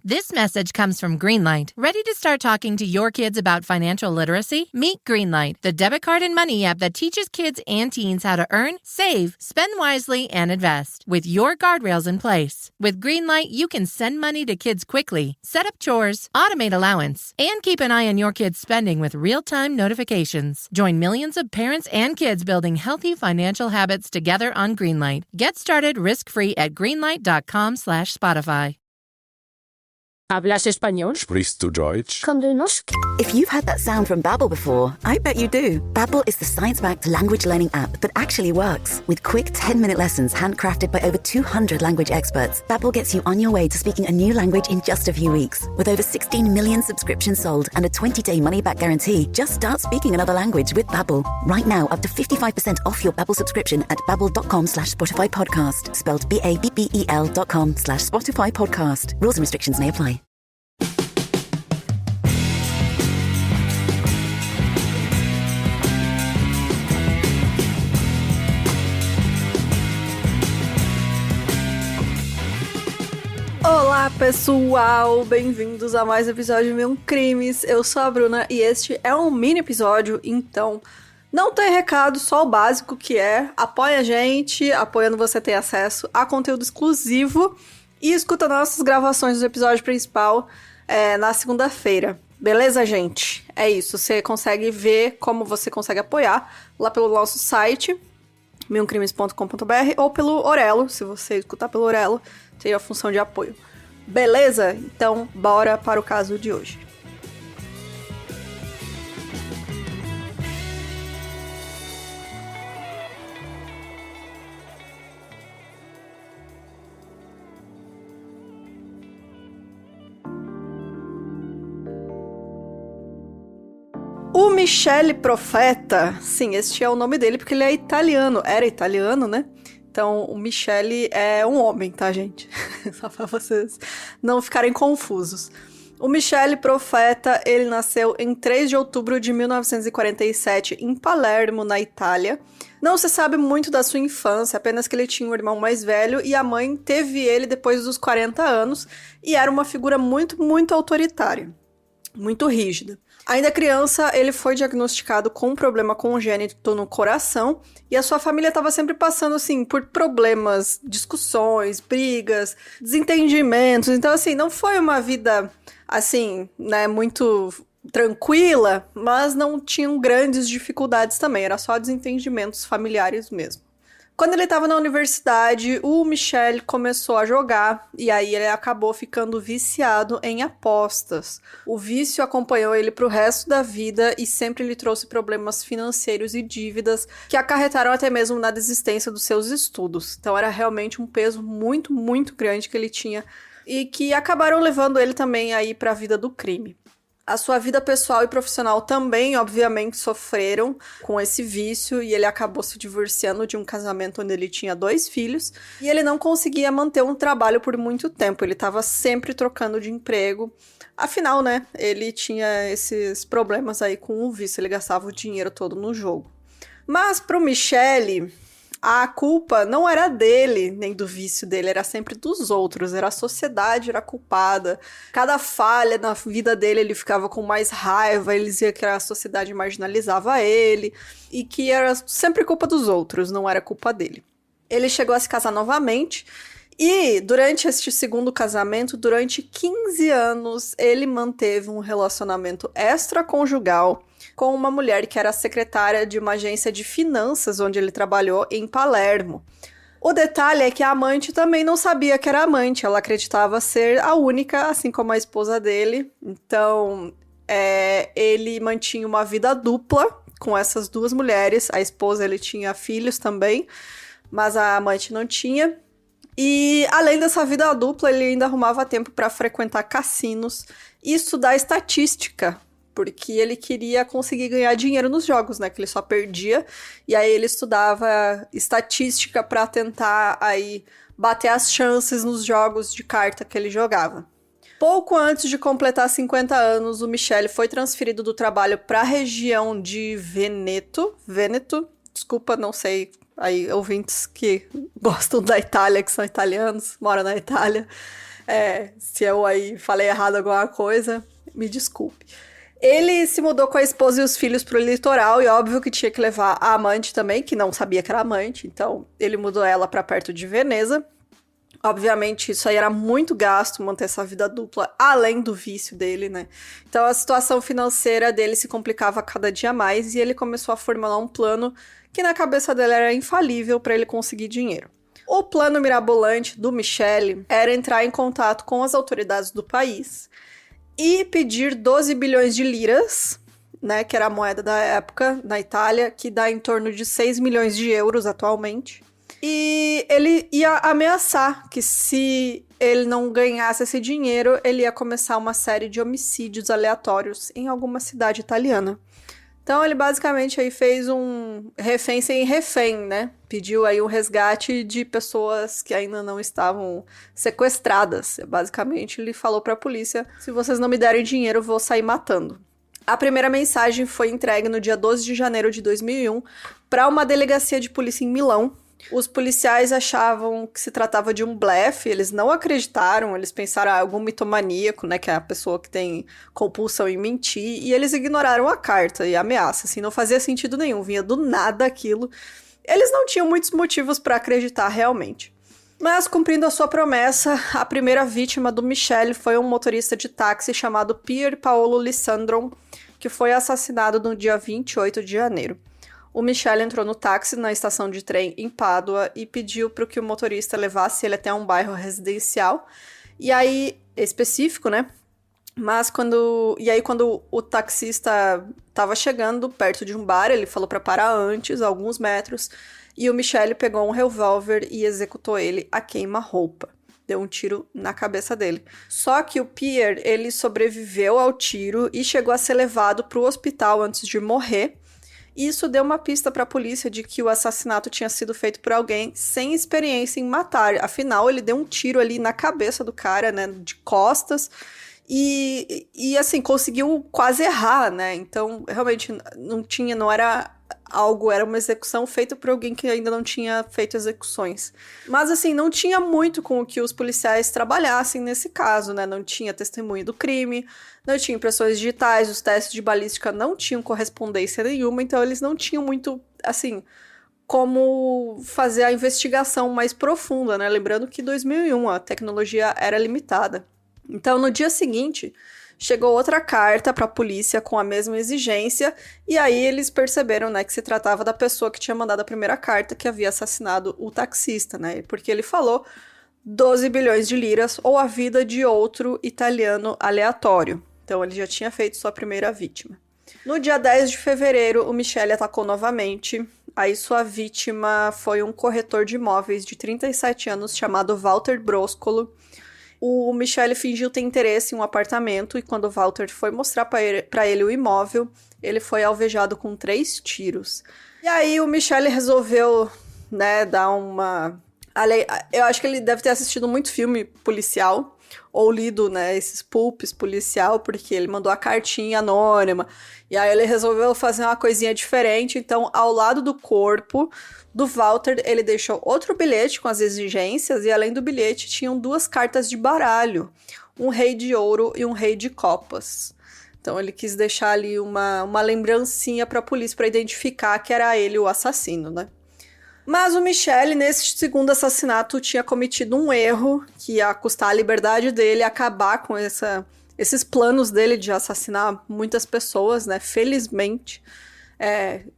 This message comes from Greenlight. Ready to start talking to your kids about financial literacy? Meet Greenlight, the debit card and money app that teaches kids and teens how to earn, save, spend wisely, and invest, with your guardrails in place. With Greenlight, you can send money to kids quickly, set up chores, automate allowance, and keep an eye on your kids' spending with real-time notifications. Join millions of parents and kids building healthy financial habits together on Greenlight. Get started risk-free at greenlight.com/Spotify. ¿Hablas español? Sprichst du Deutsch? Kan du norsk? If you've had that sound from Babbel before, I bet you do. Babbel is the science-backed language learning app that actually works. With quick 10-minute lessons handcrafted by over 200 language experts, Babbel gets you on your way to speaking a new language in just a few weeks. With over 16 million subscriptions sold and a 20-day money-back guarantee, just start speaking another language with Babbel. Right now, up to 55% off your Babbel subscription at babbel.com/Spotify podcast. Spelled BABBEL.com/Spotify podcast. Rules and restrictions may apply. Olá pessoal, bem-vindos a mais um episódio de Mil Crimes. Eu sou a Bruna e este é um mini episódio, então não tem recado, só o básico, que é apoia a gente, apoiando você ter acesso a conteúdo exclusivo e escuta nossas gravações do episódio principal na segunda-feira. Beleza, gente? É isso, você consegue ver como você consegue apoiar lá pelo nosso site, milcrimes.com.br, ou pelo Orelo, se você escutar pelo Orelo, tem a função de apoio. Beleza? Então, bora para o caso de hoje. O Michele Profeta, sim, este é o nome dele porque ele é italiano, era italiano, né? Então, o Michele é um homem, tá, gente? Só pra vocês não ficarem confusos. O Michele Profeta, ele nasceu em 3 de outubro de 1947 em Palermo, na Itália. Não se sabe muito da sua infância, apenas que ele tinha um irmão mais velho e a mãe teve ele depois dos 40 anos e era uma figura muito, muito autoritária, muito rígida. Ainda criança, ele foi diagnosticado com um problema congênito no coração e a sua família estava sempre passando, assim, por problemas, discussões, brigas, desentendimentos. Então, assim, não foi uma vida, assim, né, muito tranquila, mas não tinham grandes dificuldades também. Era só desentendimentos familiares mesmo. Quando ele estava na universidade, o Michele começou a jogar e aí ele acabou ficando viciado em apostas. O vício acompanhou ele para o resto da vida e sempre lhe trouxe problemas financeiros e dívidas que acarretaram até mesmo na desistência dos seus estudos. Então era realmente um peso muito, muito grande que ele tinha e que acabaram levando ele também aí para a vida do crime. A sua vida pessoal e profissional também, obviamente, sofreram com esse vício e ele acabou se divorciando de um casamento onde ele tinha 2 filhos e ele não conseguia manter um trabalho por muito tempo, ele estava sempre trocando de emprego. Afinal, né, ele tinha esses problemas aí com o vício, ele gastava o dinheiro todo no jogo. Mas pro Michele, a culpa não era dele, nem do vício dele, era sempre dos outros, era a sociedade, era culpada. Cada falha na vida dele, ele ficava com mais raiva, ele dizia que a sociedade marginalizava ele, e que era sempre culpa dos outros, não era culpa dele. Ele chegou a se casar novamente, e durante este segundo casamento, durante 15 anos, ele manteve um relacionamento extraconjugal com uma mulher que era secretária de uma agência de finanças onde ele trabalhou em Palermo. O detalhe é que a amante também não sabia que era amante, ela acreditava ser a única, assim como a esposa dele. Então, ele mantinha uma vida dupla com essas 2 mulheres. A esposa, ele tinha filhos também, mas a amante não tinha. E além dessa vida dupla, ele ainda arrumava tempo para frequentar cassinos e estudar estatística, porque ele queria conseguir ganhar dinheiro nos jogos, né, que ele só perdia, e aí ele estudava estatística para tentar aí bater as chances nos jogos de carta que ele jogava. Pouco antes de completar 50 anos, o Michele foi transferido do trabalho para a região de Vêneto, desculpa, não sei, aí ouvintes que gostam da Itália, que são italianos, moram na Itália. Se eu aí falei errado alguma coisa, me desculpe. Ele se mudou com a esposa e os filhos pro litoral, e óbvio que tinha que levar a amante também, que não sabia que era amante, então ele mudou ela pra perto de Veneza. Obviamente, isso aí era muito gasto, manter essa vida dupla, além do vício dele, né? Então, a situação financeira dele se complicava cada dia mais, e ele começou a formular um plano que na cabeça dele era infalível para ele conseguir dinheiro. O plano mirabolante do Michele era entrar em contato com as autoridades do país e pedir 12 bilhões de liras, né, que era a moeda da época na Itália, que dá em torno de 6 milhões de euros atualmente. E ele ia ameaçar que se ele não ganhasse esse dinheiro, ele ia começar uma série de homicídios aleatórios em alguma cidade italiana. Então ele basicamente aí fez um refém sem refém, né? Pediu aí um resgate de pessoas que ainda não estavam sequestradas. Basicamente ele falou para a polícia, se vocês não me derem dinheiro, eu vou sair matando. A primeira mensagem foi entregue no dia 12 de janeiro de 2001 para uma delegacia de polícia em Milão. Os policiais achavam que se tratava de um blefe, eles não acreditaram, eles pensaram algum mitomaníaco, né, que é a pessoa que tem compulsão em mentir, e eles ignoraram a carta e a ameaça, assim, não fazia sentido nenhum, vinha do nada aquilo. Eles não tinham muitos motivos para acreditar realmente. Mas, cumprindo a sua promessa, a primeira vítima do Michele foi um motorista de táxi chamado Pier Paolo Lissandron, que foi assassinado no dia 28 de janeiro. O Michele entrou no táxi na estação de trem em Pádua e pediu para que o motorista levasse ele até um bairro residencial. E aí, específico, né? Mas quando o taxista estava chegando perto de um bar, ele falou para parar antes, a alguns metros, e o Michele pegou um revólver e executou ele a queima-roupa. Deu um tiro na cabeça dele. Só que o Pier, ele sobreviveu ao tiro e chegou a ser levado para o hospital antes de morrer. Isso deu uma pista para a polícia de que o assassinato tinha sido feito por alguém sem experiência em matar. Afinal, ele deu um tiro ali na cabeça do cara, né, de costas, e assim, conseguiu quase errar, né? Então, realmente, não era algo, era uma execução feita por alguém que ainda não tinha feito execuções. Mas, assim, não tinha muito com o que os policiais trabalhassem nesse caso, né? Não tinha testemunha do crime, não tinha impressões digitais, os testes de balística não tinham correspondência nenhuma, então eles não tinham muito, assim, como fazer a investigação mais profunda, né? Lembrando que em 2001 a tecnologia era limitada. Então, no dia seguinte, chegou outra carta para a polícia com a mesma exigência, e aí eles perceberam, né, que se tratava da pessoa que tinha mandado a primeira carta, que havia assassinado o taxista, né? Porque ele falou 12 bilhões de liras ou a vida de outro italiano aleatório. Então, ele já tinha feito sua primeira vítima. No dia 10 de fevereiro, o Michele atacou novamente. Aí sua vítima foi um corretor de imóveis de 37 anos chamado Walter Broscolo. O Michele fingiu ter interesse em um apartamento e quando o Walter foi mostrar para ele o imóvel, ele foi alvejado com 3 tiros. E aí o Michele resolveu, né, dar uma... Eu acho que ele deve ter assistido muito filme policial ou lido, né, esses pulps policial, porque ele mandou a cartinha anônima. E aí ele resolveu fazer uma coisinha diferente. Então, ao lado do corpo do Walter, ele deixou outro bilhete com as exigências e além do bilhete tinham 2 cartas de baralho, um rei de ouro e um rei de copas. Então ele quis deixar ali uma lembrancinha para a polícia para identificar que era ele o assassino, né? Mas o Michele, nesse segundo assassinato, tinha cometido um erro que ia custar a liberdade dele, acabar com esses planos dele de assassinar muitas pessoas, né? Felizmente,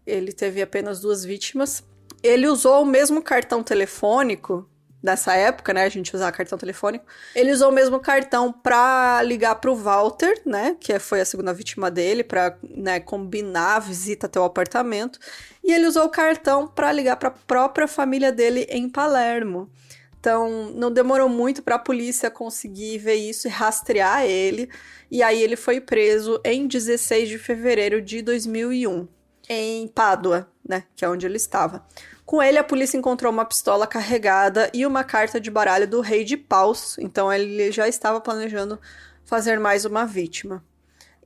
ele teve apenas 2 vítimas. Ele usou o mesmo cartão telefônico, nessa época, né, a gente usava cartão telefônico, ele usou o mesmo cartão pra ligar pro Walter, né, que foi a segunda vítima dele, pra, né, combinar a visita até o apartamento, e ele usou o cartão pra ligar pra própria família dele em Palermo. Então, não demorou muito pra polícia conseguir ver isso e rastrear ele, e aí ele foi preso em 16 de fevereiro de 2001. Em Pádua, né, que é onde ele estava. Com ele, a polícia encontrou uma pistola carregada e uma carta de baralho do rei de paus, então ele já estava planejando fazer mais uma vítima.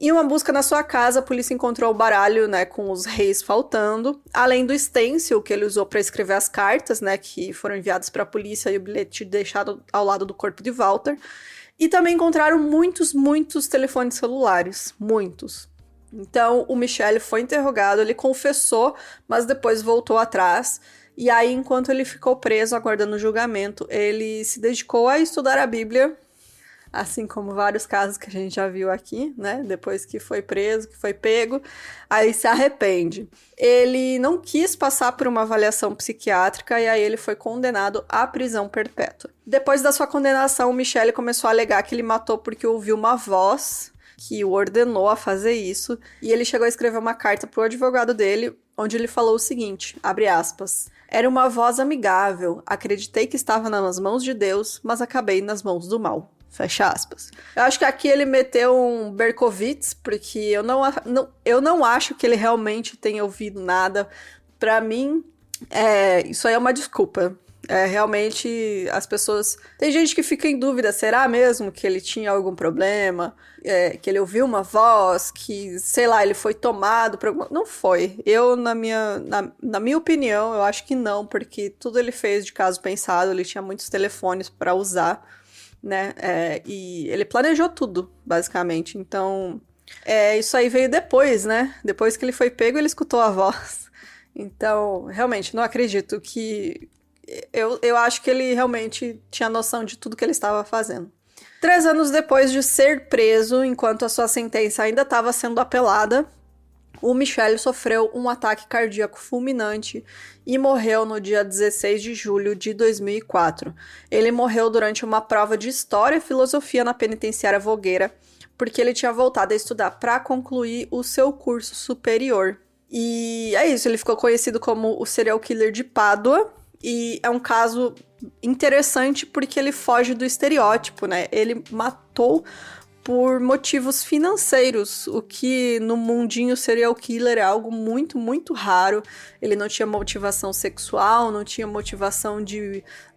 Em uma busca na sua casa, a polícia encontrou o baralho, né, com os reis faltando, além do stencil que ele usou para escrever as cartas, né, que foram enviadas para a polícia e o bilhete deixado ao lado do corpo de Walter. E também encontraram muitos telefones celulares, muitos. Então, o Michele foi interrogado, ele confessou, mas depois voltou atrás. E aí, enquanto ele ficou preso, aguardando o julgamento, ele se dedicou a estudar a Bíblia, assim como vários casos que a gente já viu aqui, né? Depois que foi preso, que foi pego, aí se arrepende. Ele não quis passar por uma avaliação psiquiátrica e aí ele foi condenado à prisão perpétua. Depois da sua condenação, o Michele começou a alegar que ele matou porque ouviu uma voz que o ordenou a fazer isso, e ele chegou a escrever uma carta pro advogado dele, onde ele falou o seguinte, abre aspas, era uma voz amigável, acreditei que estava nas mãos de Deus, mas acabei nas mãos do mal. Fecha aspas. Eu acho que aqui ele meteu um Berkowitz, porque eu não acho que ele realmente tenha ouvido nada. Pra mim, isso aí é uma desculpa. Realmente, as pessoas... Tem gente que fica em dúvida, será mesmo que ele tinha algum problema? Que ele ouviu uma voz, que, sei lá, ele foi tomado por alguma... Não foi. Eu, na minha opinião, eu acho que não, porque tudo ele fez de caso pensado, ele tinha muitos telefones pra usar, né, e ele planejou tudo, basicamente, então, isso aí veio depois, né, depois que ele foi pego, ele escutou a voz, então, realmente, não acredito que, eu acho que ele realmente tinha noção de tudo que ele estava fazendo. 3 anos depois de ser preso, enquanto a sua sentença ainda estava sendo apelada, o Michele sofreu um ataque cardíaco fulminante e morreu no dia 16 de julho de 2004. Ele morreu durante uma prova de História e Filosofia na penitenciária Vogueira, porque ele tinha voltado a estudar para concluir o seu curso superior. E é isso, ele ficou conhecido como o serial killer de Pádua, e é um caso interessante porque ele foge do estereótipo, né? Ele matou por motivos financeiros, o que no mundinho serial killer é algo muito raro. Ele não tinha motivação sexual, não tinha motivação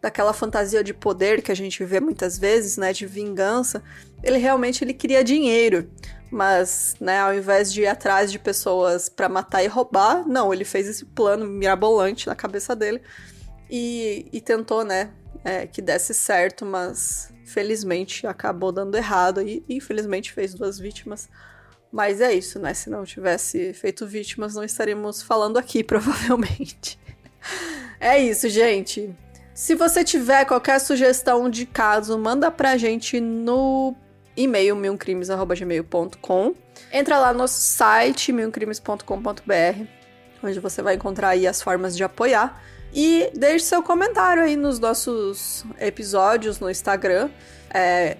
daquela fantasia de poder que a gente vê muitas vezes, né, de vingança. Ele realmente queria dinheiro, mas, né, ao invés de ir atrás de pessoas para matar e roubar, não, ele fez esse plano mirabolante na cabeça dele e tentou, né, que desse certo, mas felizmente acabou dando errado e infelizmente fez 2 vítimas. Mas é isso, né? Se não tivesse feito vítimas, não estaríamos falando aqui, provavelmente. É isso, gente. Se você tiver qualquer sugestão de caso, manda pra gente no e-mail milcrimes@gmail.com. Entra lá no nosso site milcrimes.com.br, onde você vai encontrar aí as formas de apoiar. E deixe seu comentário aí nos nossos episódios no Instagram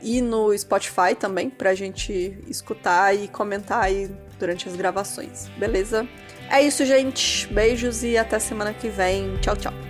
e no Spotify também, pra gente escutar e comentar aí durante as gravações, beleza? É isso, gente. Beijos e até semana que vem. Tchau, tchau.